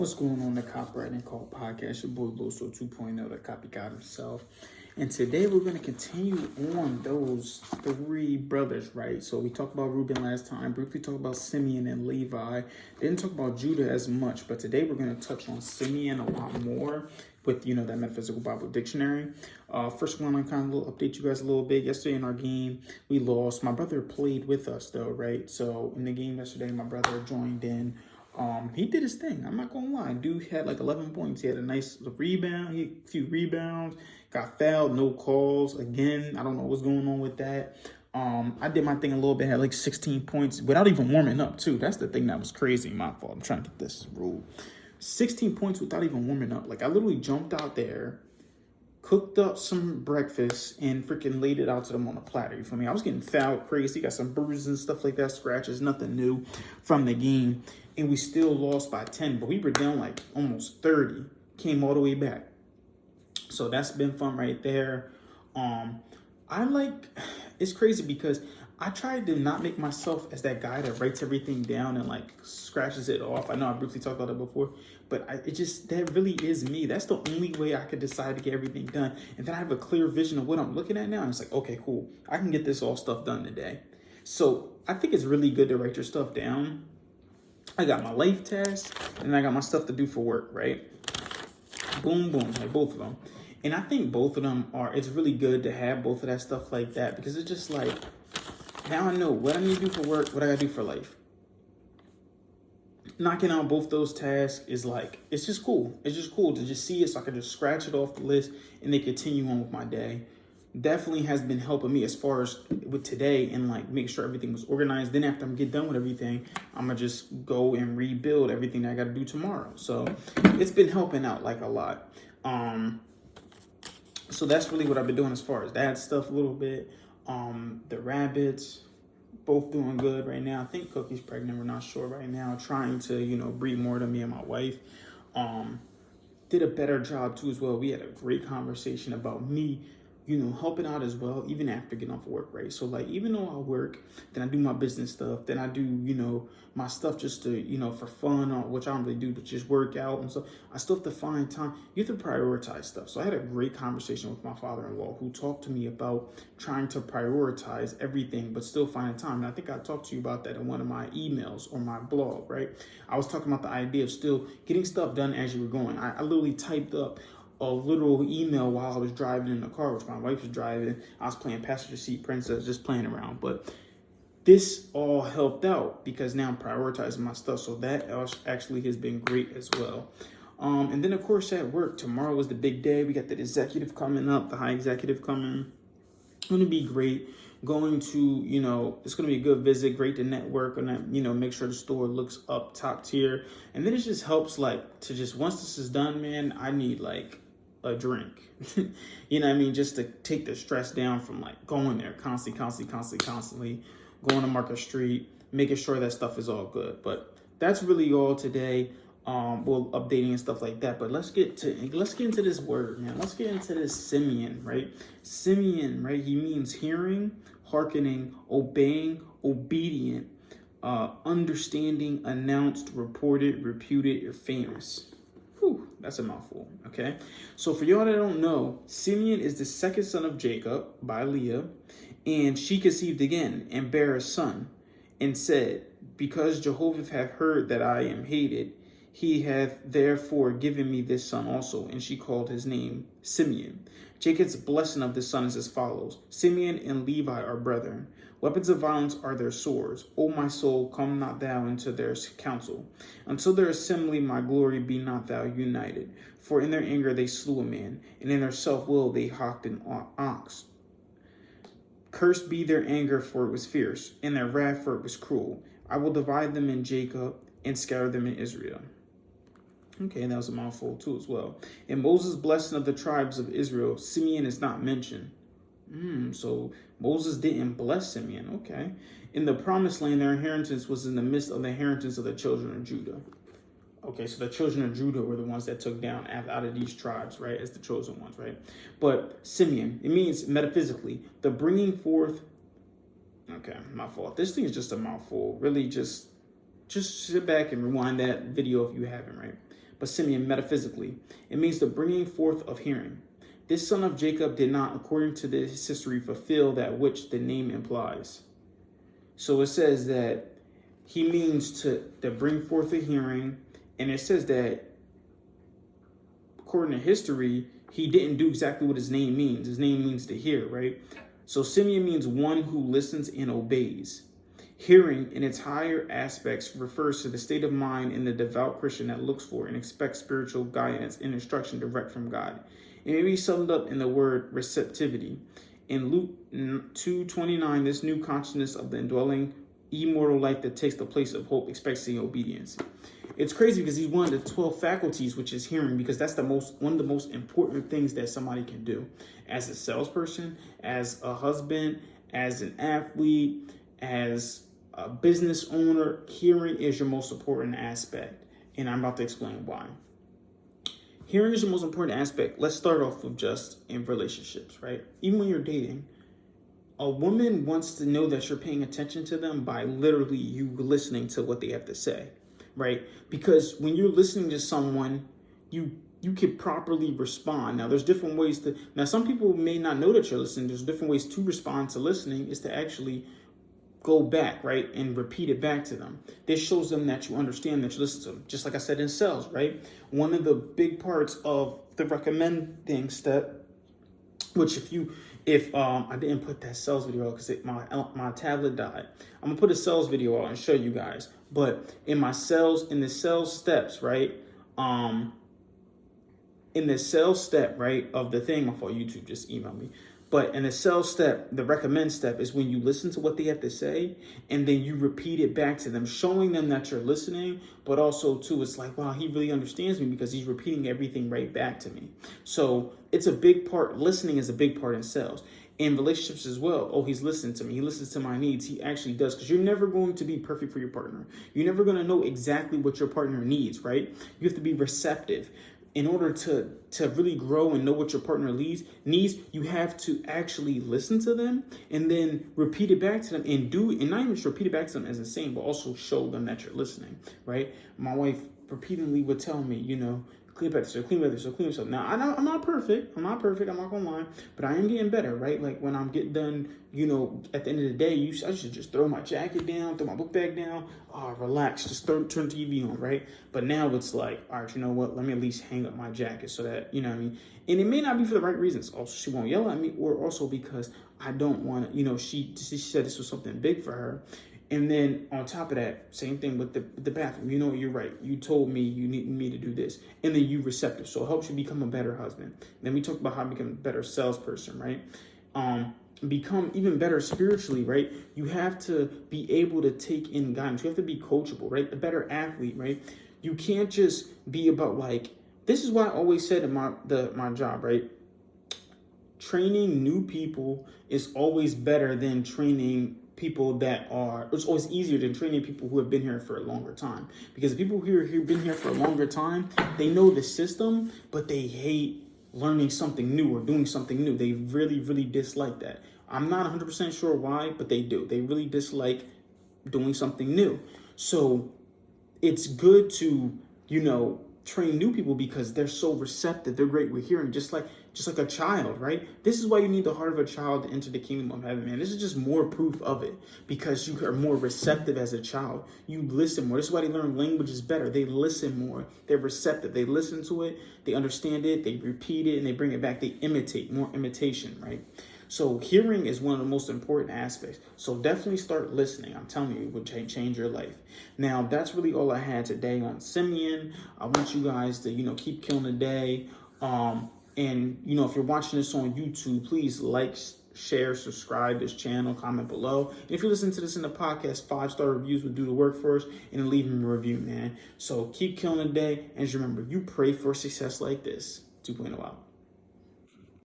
What's going on, the Copywriting Call podcast? Your boy Loso 2.0, the copycat himself. And today we're going to continue on those three brothers, right? So we talked about Reuben last time, briefly talked about Simeon and Levi. Didn't talk about Judah as much, but today we're going to touch on Simeon a lot more with, that Metaphysical Bible Dictionary. First one, I kind of update you guys a little bit. Yesterday in our game, we lost. My brother played with us though, right? So in the game yesterday, my brother joined in. He did his thing. I'm not gonna lie. Dude had like 11 points. He had a nice rebound. He had a few rebounds. Got fouled. No calls. Again, I don't know what's going on with that. I did my thing a little bit. Had like 16 points without even warming up too. That's the thing that was crazy. My fault. I'm trying to get this rule. 16 points without even warming up. Like I literally jumped out there, cooked up some breakfast, and freaking laid it out to them on a platter. You feel me? I was getting fouled crazy. Got some bruises and stuff like that, scratches, nothing new from the game. And we still lost by 10, but we were down like almost 30. Came all the way back. So that's been fun right there. It's crazy because I tried to not make myself as that guy that writes everything down and like scratches it off. I know I briefly talked about that before, but that really is me. That's the only way I could decide to get everything done. And then I have a clear vision of what I'm looking at now. And it's like, okay, cool. I can get this all stuff done today. So I think it's really good to write your stuff down. I got my life test and I got my stuff to do for work, right? Boom, boom, like both of them. And I think both of them it's really good to have both of that stuff like that because it's just like, now I know what I need to do for work, what I gotta do for life. Knocking out both those tasks is like, it's just cool. It's just cool to just see it so I can just scratch it off the list and then continue on with my day. Definitely has been helping me as far as with today and like make sure everything was organized. Then after I'm get done with everything, I'm gonna just go and rebuild everything that I gotta do tomorrow. So it's been helping out like a lot. So that's really what I've been doing as far as that stuff a little bit. The rabbits, both doing good right now. I think Cookie's pregnant, we're not sure right now. Trying to, breed more to me and my wife. Did a better job too as well. We had a great conversation about me helping out as well, even after getting off of work, right? So like, even though I work, then I do my business stuff, then I do, my stuff just to, for fun, or which I don't really do, but just work out and stuff. I still have to find time. You have to prioritize stuff. So I had a great conversation with my father-in-law who talked to me about trying to prioritize everything, but still finding time. And I think I talked to you about that in one of my emails or my blog, right? I was talking about the idea of still getting stuff done as you were going. I literally typed up a little email while I was driving in the car, which my wife was driving. I was playing passenger seat princess, just playing around. But this all helped out because now I'm prioritizing my stuff. So that actually has been great as well. And then, of course, at work, tomorrow is the big day. We got the executive coming up, the high executive coming. It's going to be great. Going to, it's going to be a good visit, great to network and, make sure the store looks up top tier. And then it just helps to just, once this is done, man, I need a drink, just to take the stress down from going there constantly going to Market Street, making sure that stuff is all good. But that's really all today. Well, updating and stuff like that. But let's get into this word, man. Let's get into this Simeon, right? Simeon, right? He means hearing, hearkening, obeying, obedient, understanding, announced, reported, reputed, or famous. Whew, that's a mouthful, okay? So for y'all that don't know, Simeon is the second son of Jacob by Leah, and she conceived again and bare a son, and said, because Jehovah hath heard that I am hated, he hath therefore given me this son also. And she called his name Simeon. Jacob's blessing of the son is as follows. Simeon and Levi are brethren. Weapons of violence are their swords. O my soul, come not thou into their counsel. Until their assembly, my glory, be not thou united. For in their anger they slew a man, and in their self-will they hawked an ox. Cursed be their anger, for it was fierce, and their wrath, for it was cruel. I will divide them in Jacob and scatter them in Israel. Okay, that was a mouthful too as well. In Moses' blessing of the tribes of Israel, Simeon is not mentioned. So Moses didn't bless Simeon. Okay. In the promised land, their inheritance was in the midst of the inheritance of the children of Judah. Okay, so the children of Judah were the ones that took down out of these tribes, right, as the chosen ones, right? But Simeon, it means metaphysically, the bringing forth. Okay, my fault. This thing is just a mouthful. Really, just sit back and rewind that video if you haven't, right? but Simeon metaphysically. It means the bringing forth of hearing. This son of Jacob did not, according to this history, fulfill that which the name implies. So it says that he means to bring forth a hearing, and it says that according to history, he didn't do exactly what his name means. His name means to hear, right? So Simeon means one who listens and obeys. Hearing in its higher aspects refers to the state of mind in the devout Christian that looks for and expects spiritual guidance and instruction direct from God. It may be summed up in the word receptivity. In Luke 2:29, this new consciousness of the indwelling immortal life that takes the place of hope, expectancy, and obedience. It's crazy because he's one of the 12 faculties, which is hearing, because that's one of the most important things that somebody can do as a salesperson, as a husband, as an athlete, as a business owner. Hearing is your most important aspect, and I'm about to explain why. Hearing is your most important aspect. Let's start off with just in relationships, right? Even when you're dating, a woman wants to know that you're paying attention to them by literally you listening to what they have to say, right? Because when you're listening to someone, you can properly respond. Now, there's different ways to. Now, some people may not know that you're listening. There's different ways to respond to listening is to actually go back, right, and repeat it back to them. This shows them that you understand, that you listen to them. Just like I said in sales, right? One of the big parts of the recommending step, which if I didn't put that sales video out because my tablet died. I'm gonna put a sales video out and show you guys. But in the sales steps, right? In the sales step, right, of the thing, my fault, YouTube just emailed me. But in the sales step, the recommend step is when you listen to what they have to say and then you repeat it back to them, showing them that you're listening, but also too, it's like, wow, he really understands me because he's repeating everything right back to me. So it's a big part. Listening is a big part in sales. In relationships as well. Oh, he's listening to me. He listens to my needs. He actually does, because you're never going to be perfect for your partner. You're never going to know exactly what your partner needs, right? You have to be receptive. In order to really grow and know what your partner needs, you have to actually listen to them and then repeat it back to them and not even just repeat it back to them as insane, but also show them that you're listening, right? My wife repeatedly would tell me, clean up this, clean yourself. Now, I'm not perfect. I'm not gonna lie, but I am getting better, right? Like when I'm getting done, at the end of the day, I should just throw my jacket down, throw my book bag down, relax, just turn TV on, right? But now it's like, all right, you know what? Let me at least hang up my jacket so that, you know what I mean? And it may not be for the right reasons. Also, she won't yell at me, or also because I don't want to, she said this was something big for her. And then on top of that, same thing with the bathroom. You're right. You told me you need me to do this. And then you receptive. So it helps you become a better husband. Then we talked about how to become a better salesperson, right? Become even better spiritually, right? You have to be able to take in guidance. You have to be coachable, right? A better athlete, right? You can't just be about this is why I always said in my job, right? Training new people is always better than training people it's always easier than training people who have been here for a longer time, because people who have been here for a longer time, they know the system, but they hate learning something new or doing something new. They really, really dislike that. I'm not 100% sure why, but they do. They really dislike doing something new. So it's good to, train new people because they're so receptive. They're great with hearing, just like a child, right? This is why you need the heart of a child to enter the kingdom of heaven, man. This is just more proof of it, because you are more receptive as a child. You listen more. This is why they learn languages better. They listen more. They're receptive. They listen to it. They understand it. They repeat it, and they bring it back. They imitate, more imitation, right? So hearing is one of the most important aspects. So definitely start listening. I'm telling you, it would change your life. Now, that's really all I had today on Simeon. I want you guys to, keep killing the day. And, if you're watching this on YouTube, please like, share, subscribe this channel, comment below. And if you listen to this in the podcast, 5-star reviews would do the work for us, and leave them a review, man. So keep killing the day. And just remember, you pray for success like this. 2.0 out.